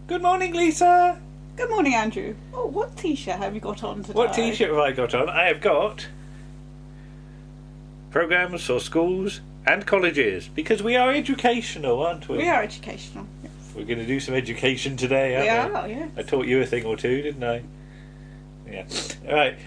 Good morning, Lisa. Good morning, Andrew. Oh, what T-shirt have you got on today? What T-shirt have I got on? I have got programmes for schools and colleges, because we are educational, aren't we? We are educational, yes. We're going to do some education today, aren't we? We are, yes. I taught you a thing or two, didn't I? Yeah. Right.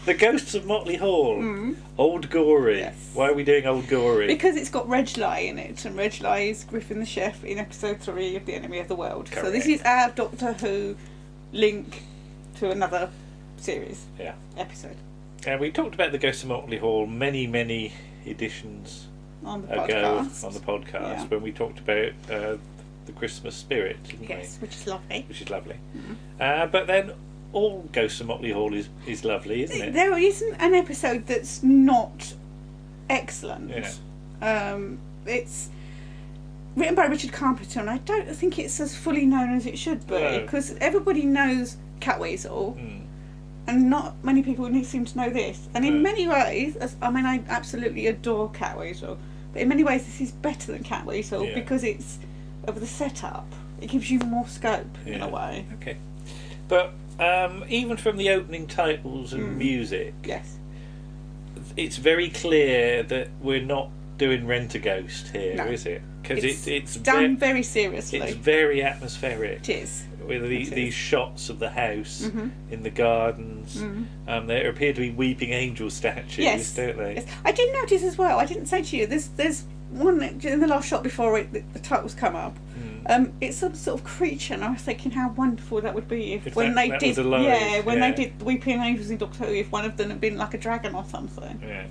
The Ghosts of Motley Hall. Old Gory. Yes. Why are we doing Old Gory? Because it's got Reg Lai in it, and Reg Lai is Griffin the Chef in episode 3 of The Enemy of the World. Correct. So this is our Doctor Who link to another series episode. And we talked about the Ghosts of Motley Hall many editions On the ago podcast. on the podcast when we talked about the Christmas spirit, didn't we? Yes, which is lovely. Which is lovely. But then all Ghosts of Motley Hall is lovely, isn't it? There isn't an episode that's not excellent. Yeah. It's written by Richard Carpenter, and I don't think it's as fully known as it should be, because everybody knows Catweasel, and not many people seem to know this. And in many ways, I absolutely adore Catweasel, but in many ways this is better than Catweasel because it's of the setup. It gives you more scope in a way. Okay. But even from the opening titles and music, it's very clear that we're not doing Rent-A-Ghost here, is it? Because it's done very seriously. It's very atmospheric. It is. With these shots of the house in the gardens. There appear to be weeping angel statues, don't they? Yes. I did notice as well, I didn't say to you, there's one in the last shot before the titles come up. It's some sort of creature, and I was thinking how wonderful that would be if when they did Weeping Angels in Doctor Who, if one of them had been like a dragon or something. Yeah.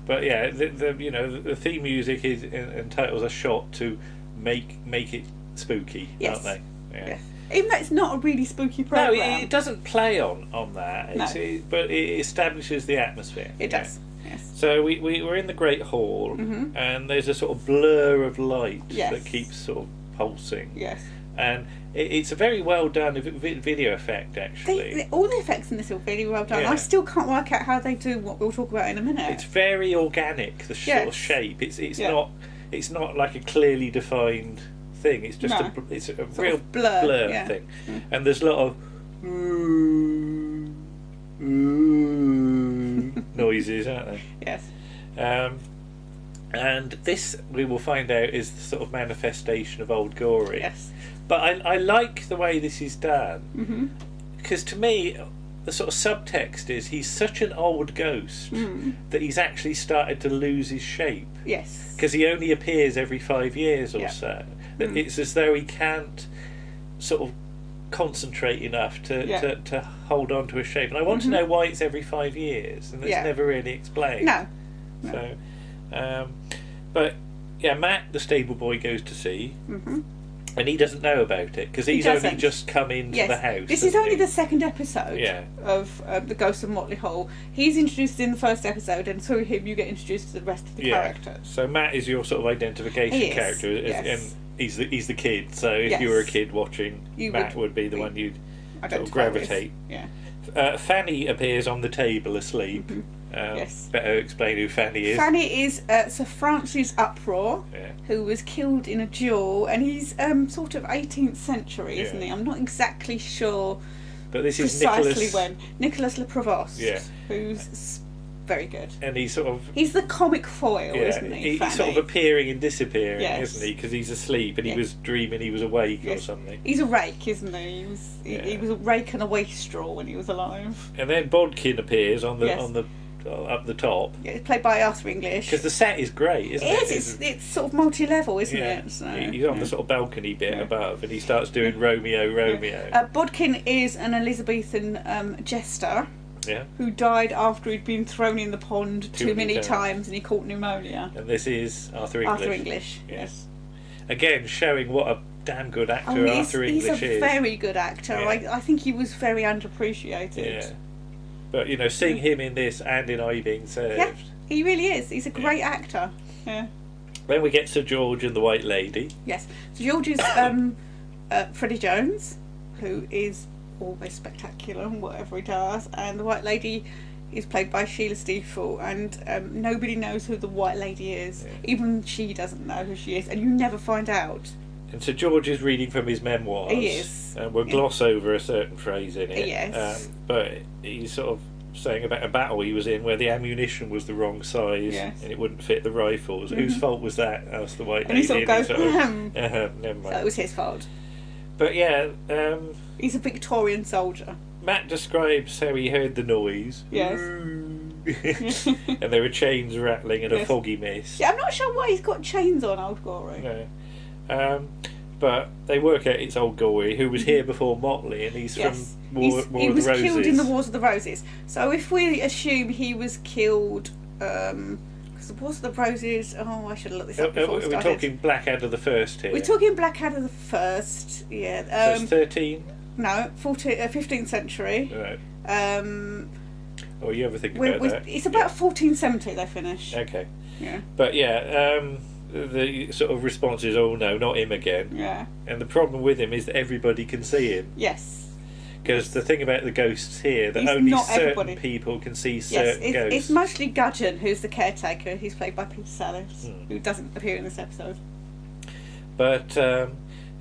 But the theme music is and titles are shot to make it spooky, aren't they? Yeah. Even though it's not a really spooky program. No, it doesn't play on that. But it establishes the atmosphere. It does. Yes. So we're in the Great Hall, and there's a sort of blur of light that keeps sort of pulsing. Yes. And it's a very well done video effect, actually. All the effects in this are really well done. I still can't work out how they do what we'll talk about in a minute. It's very organic, the sort of shape. It's not like a clearly defined thing. It's just a real blur thing. And there's a lot of noises, aren't there? Yes. And this, we will find out, is the sort of manifestation of Old Gory. Yes. But I like the way this is done, because to me the sort of subtext is he's such an old ghost that he's actually started to lose his shape. Yes. Because he only appears every 5 years or so. It's as though he can't sort of concentrate enough to hold on to his shape. And I want to know why it's every 5 years, and it's never really explained. No. So, but Matt, the stable boy, goes to see. And he doesn't know about it because he's only just come into the house. This is only the second episode of the Ghosts of Motley Hall. He's introduced in the first episode, and through him you get introduced to the rest of the characters. So Matt is your sort of identification character, and he's the kid. So if you were a kid watching, Matt would be the one you'd sort of gravitate. Fanny appears on the table asleep. Better explain who Fanny is. Fanny is Sir Francis Uproar, who was killed in a duel, and he's sort of 18th century, isn't he? I'm not exactly sure. But this is Nicholas Le Provost, who's very good. And he's the comic foil, isn't he? He's sort of appearing and disappearing, isn't he? Because he's asleep and he was dreaming he was awake or something. He's a rake, isn't he? He was a rake and a wastrel when he was alive. And then Bodkin appears on the up the top. Yeah, it's played by Arthur English. Because the set is great, isn't it? It's sort of multi-level, isn't it? So, he's on the sort of balcony bit above, and he starts doing Romeo. Bodkin is an Elizabethan jester who died after he'd been thrown in the pond too many times and he caught pneumonia. And this is Arthur English. Arthur English, yes. Again, showing what a damn good actor Arthur English is. He's a very good actor. I think he was very underappreciated. Yeah. But, seeing him in this and in I Being Served. Yeah, he really is. He's a great actor. Yeah. Then we get Sir George and the White Lady. Yes. Sir George is Freddie Jones, who is always spectacular in whatever he does. And the White Lady is played by Sheila Steeple. And nobody knows who the White Lady is. Yeah. Even she doesn't know who she is. And you never find out And so George is reading from his memoirs. He is. And we'll gloss over a certain phrase in it. Yes. But he's sort of saying about a battle he was in where the ammunition was the wrong size and it wouldn't fit the rifles. Whose fault was that? Asked the white lady. And he sort of goes, never mind. So it was his fault. But yeah... he's a Victorian soldier. Matt describes how he heard the noise. Yes. And there were chains rattling and a foggy mist. Yeah, I'm not sure why he's got chains on, old Gory. No. But they work out it's old Gory, who was here before Motley, and he's from War of the Roses. He was killed in the Wars of the Roses. So if we assume he was killed... because the Wars of the Roses... Oh, I should have looked this up before we started. We're talking Blackadder the First here. We're talking Blackadder the First, yeah. So it's 13? No, 15th century. Right. Oh, you ever think about that? It's about 1470 they finished. Okay. Yeah. But yeah, the sort of response is, oh no, not him again. Yeah. And the problem with him is that everybody can see him. Yes. Because the thing about the ghosts here, that only certain people can see certain ghosts. It's mostly Gudgeon, who's the caretaker. He's played by Peter Sellers, who doesn't appear in this episode. But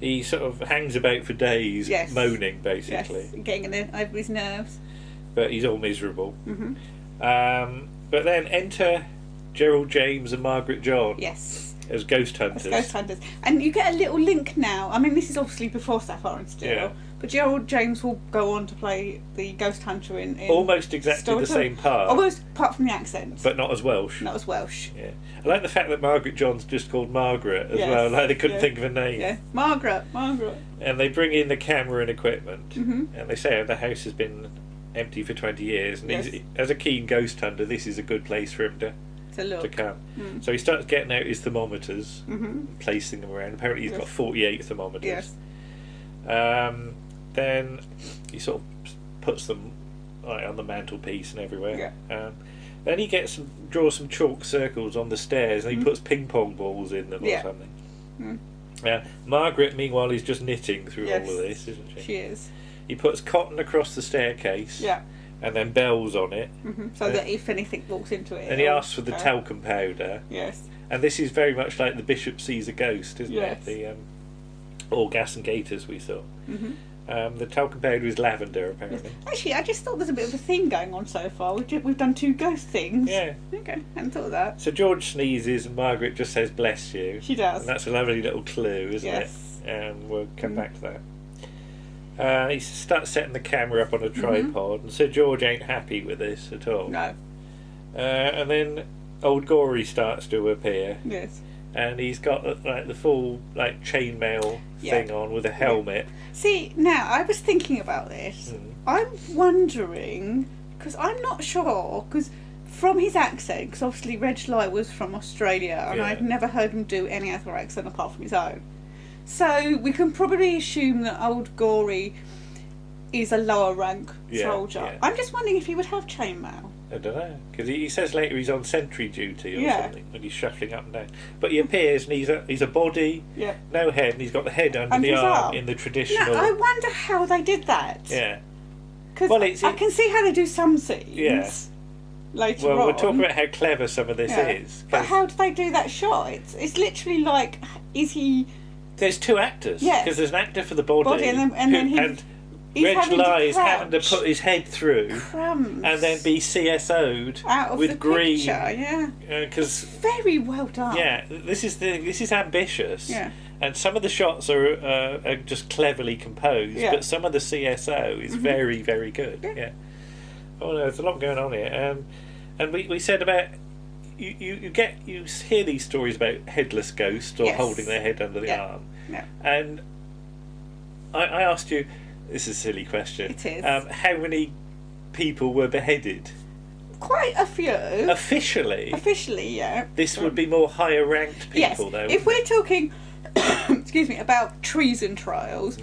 he sort of hangs about for days, moaning, basically. Yes, getting over his nerves. But he's all miserable. Mm-hmm. But then enter Gerald James and Margaret John. Yes. As ghost hunters. And you get a little link now. I mean, this is obviously before Sapphire and Steel, but Gerald James will go on to play the ghost hunter in almost exactly the same part. Almost, apart from the accent. But not as Welsh. Not as Welsh. Yeah. I like the fact that Margaret John's just called Margaret as well. Like they couldn't think of a name. Yeah, Margaret. And they bring in the camera and equipment, and they say the house has been empty for 20 years, and he's, as a keen ghost hunter, this is a good place for him to come. So he starts getting out his thermometers, placing them around. Apparently he's got 48 thermometers. Then he sort of puts them on the mantelpiece and everywhere. Then he draws some chalk circles on the stairs, and he puts ping pong balls in them or something. Margaret, meanwhile, is just knitting through all of this, isn't she? She is. He puts cotton across the staircase. And then bells on it. So that if anything walks into it... And he asks for the talcum powder. Yes. And this is very much like the bishop sees a ghost, isn't it? The all gas and gaiters we saw. The talcum powder is lavender, apparently. Actually, I just thought there's a bit of a theme going on so far. We've done 2 ghost things. Yeah. Okay, hadn't thought of that. So George sneezes and Margaret just says, bless you. She does. And that's a lovely little clue, isn't it? And we'll come back to that. He starts setting the camera up on a tripod, and Sir George ain't happy with this at all. No. And then old Gory starts to appear. Yes. And he's got the full chainmail thing on with a helmet. See, now I was thinking about this. I'm wondering, because I'm not sure, because from his accent, because obviously Reg Light was from Australia, and I'd never heard him do any other accent apart from his own. So we can probably assume that old Gory is a lower rank soldier. I'm just wondering if he would have chainmail. I don't know, because he says later he's on sentry duty or something when he's shuffling up and down. But he appears and he's a body, no head, and he's got the head under the arm in the traditional. Now, I wonder how they did that. Yeah. Because I can see how they do some scenes. Later on. Well, we're talking about how clever some of this is. But how do they do that shot? It's literally like, is he... There's 2 actors. Because there's an actor for the body and Reg Lie's having to put his head through and then be CSO'd out of with the green. Picture, Because very well done. Yeah, this is ambitious. Yeah. And some of the shots are just cleverly composed, but some of the CSO is very, very good. Yeah. Oh no, there's a lot going on here. And we said about you hear these stories about headless ghosts or holding their head under the arm. Yeah. And I asked you, this is a silly question. It is. How many people were beheaded? Quite a few. Officially, yeah. This would be more higher ranked people, though. If we're talking, excuse me, about treason trials,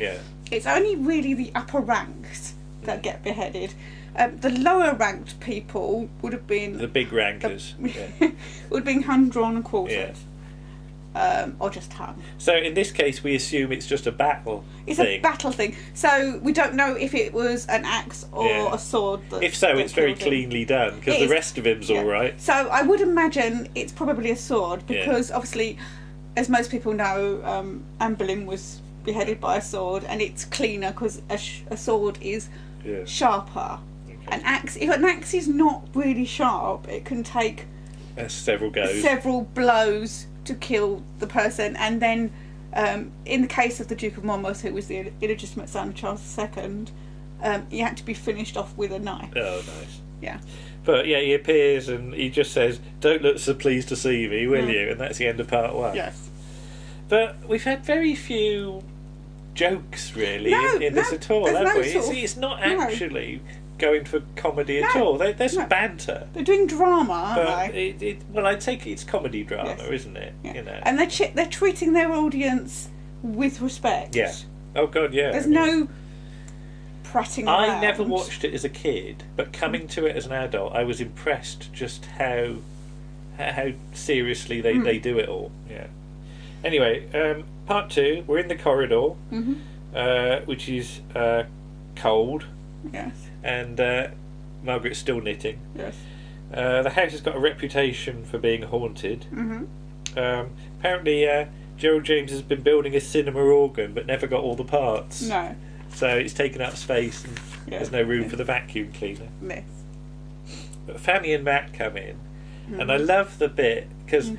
it's only really the upper ranks that get beheaded. The lower ranked people would have been the big rankers. Would have been hung, drawn, and quartered. Or just hung. So in this case, we assume it's just a battle. It's a battle thing. So we don't know if it was an axe or a sword. If so, it's very cleanly done because the rest of him's all right. So I would imagine it's probably a sword because obviously as most people know, Anne Boleyn was beheaded by a sword, and it's cleaner because a sword is sharper. Okay. An axe, if an axe is not really sharp, it can take several blows to kill the person. And then in the case of the Duke of Monmouth, who was the illegitimate son of Charles II, he had to be finished off with a knife. Oh, nice. Yeah. But yeah, he appears and he just says, "Don't look so pleased to see me, will you?" And that's the end of part 1. Yes. But we've had very few jokes, really, in this at all, have we? It's not actually going for comedy at all. There's banter. They're doing drama, aren't they? Well, I'd say it's comedy drama, isn't it? Yeah. You know. And they're treating their audience with respect. Yeah. Oh, God, yeah. There's no prattling around. I never watched it as a kid, but coming to it as an adult, I was impressed just how seriously they do it all. Yeah. Anyway, part 2, we're in the corridor, which is cold. Yes. And Margaret's still knitting. Yes. The house has got a reputation for being haunted. Apparently, Gerald James has been building a cinema organ, but never got all the parts. No. So it's taken up space, and there's no room for the vacuum cleaner. Yes. But Fanny and Matt come in, and I love the bit because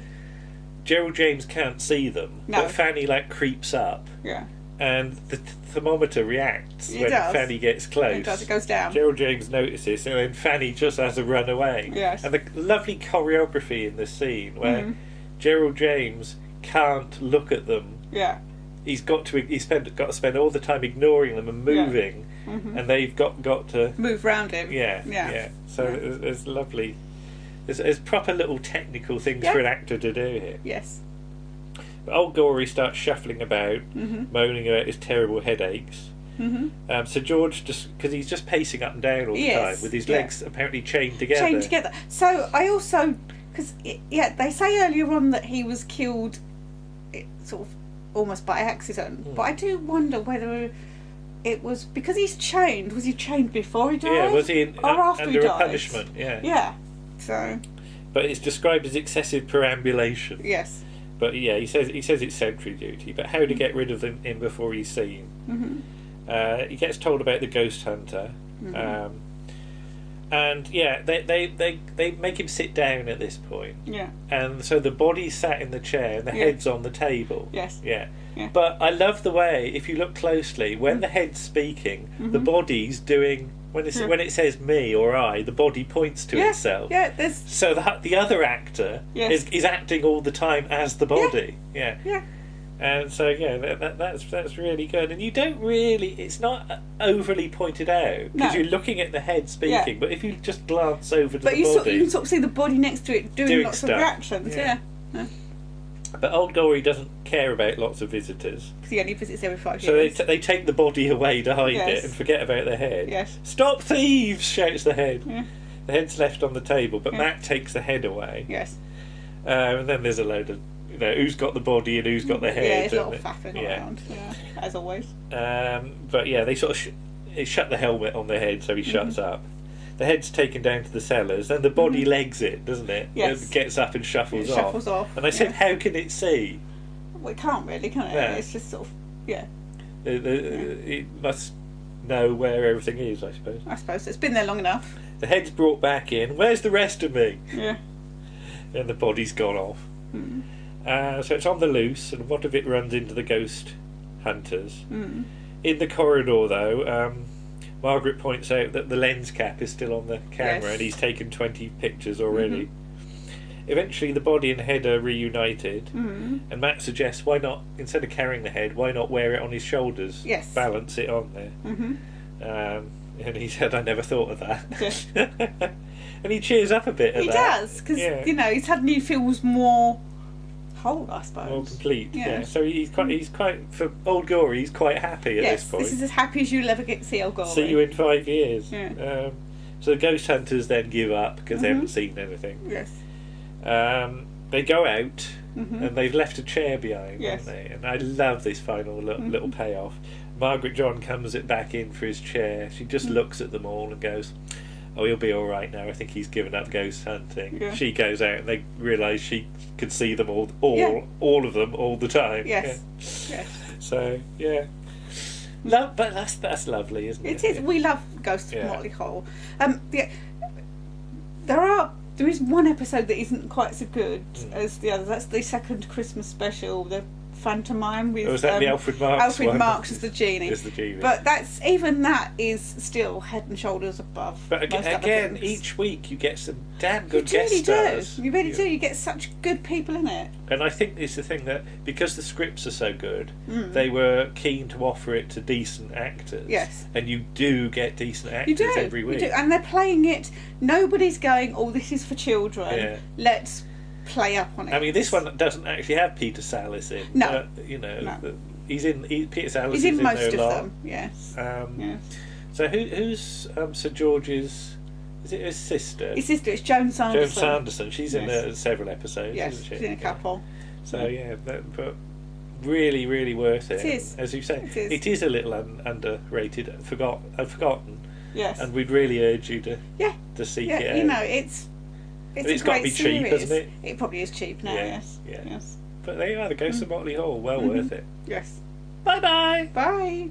Gerald James can't see them, but Fanny creeps up. Yeah. And the thermometer reacts when Fanny gets close. It does, it goes down. Gerald James notices, and then Fanny just has to run away. Yes. And the lovely choreography in this scene where Gerald James can't look at them. Yeah. He's got to spend all the time ignoring them and moving, and they've got to move round him. Yeah. So there's lovely. There's proper little technical things for an actor to do here. Yes. But old Gory starts shuffling about, moaning about his terrible headaches. So George, because he's just pacing up and down all the time with his legs apparently chained together. So I also, because they say earlier on that he was killed, sort of almost by accident. But I do wonder whether it was because he's chained. Was he chained before he died? Yeah, was he after he died? Under a punishment? Yeah. Yeah. So. But it's described as excessive perambulation. Yes. But yeah, he says it's sentry duty. But how to get rid of him before he's seen? He gets told about the ghost hunter, and they make him sit down at this point. Yeah. And so the body's sat in the chair and the head's on the table. Yes. Yeah. But I love the way, if you look closely, when the head's speaking, the body's doing. When it says me or I, the body points to itself. Yeah, so the other actor is acting all the time as the body. Yeah. And so that's really good. And you don't really, it's not overly pointed out because you're looking at the head speaking. But if you just glance over to the body, you can sort of see the body next to it doing lots of reactions. Yeah. But old Gory doesn't care about lots of visitors. Because he only visits every 5 years. So they take the body away to hide it and forget about the head. Yes. Stop thieves! Shouts the head. Yeah. The head's left on the table, but Matt takes the head away. Yes. And then there's a load of, who's got the body and who's got the head. Yeah, there's a lot of faffing around. Yeah, as always. But yeah, they sort of they shut the helmet on the head, so he shuts up. The head's taken down to the cellars, and the body legs it, doesn't it? Yes. It gets up and shuffles off. Shuffles off. And I said, how can it see? Well, it can't really, can it? Yeah. It's just sort of, It must know where everything is, I suppose. I suppose. It's been there long enough. The head's brought back in. Where's the rest of me? Yeah. And the body's gone off. So it's on the loose, and what of it runs into the ghost hunters. In the corridor, though, Margaret points out that the lens cap is still on the camera and he's taken 20 pictures already. Eventually the body and head are reunited, and Matt suggests why not, instead of carrying the head, why not wear it on his shoulders? Yes. Balance it on there. And he said, I never thought of that. And he cheers up a bit at that. He does, because, he's had new feels more whole, I suppose. More complete, yeah. So he's quite, for old Gory, he's quite happy at this point. This is as happy as you'll ever get to see old Gory. See you in 5 years. Yeah. So the ghost hunters then give up because they haven't seen anything. Yes. They go out and they've left a chair behind, yes. haven't they? And I love this final little payoff. Margaret John comes back in for his chair. She just looks at them all and goes, oh, he'll be all right now. I think he's given up ghost hunting. Yeah. She goes out and they realise she could see them all of them all the time. Yes. Yeah. Yes. So yeah. But that's lovely, isn't it? It is. We love Ghosts of Motley Hall. There is one episode that isn't quite so good as the others. That's the second Christmas special, the Phantomime with. Was that the Alfred Marks? Alfred Marks as the genie. As the genie. But even that is still head and shoulders above. But again, each week you get some damn good guest stars. You really do. You get such good people in it. And I think it's the thing that because the scripts are so good, they were keen to offer it to decent actors. Yes. And you do get decent actors every week. You do. And they're playing it. Nobody's going, oh, this is for children. Yeah. Let's play up on it. I mean, this one doesn't actually have Peter Sallis in. No. But, he's in. Peter Sallis is in most there a lot. Them. Yes. Yes. So who's Sir George's? Is it his sister? His sister. It's Joan Sanderson. Joan Sanderson. She's in several episodes. Yes, isn't she? she's in a couple. So but really, really worth it. It is. As you say, it is a little underrated, forgotten. Yes. And we'd really urge you to seek it out. You know, it's got to be cheap, hasn't it? It probably is cheap now. Yes. But there you are, the Ghosts of Motley Hall. Well worth it. Yes. Bye-bye. Bye.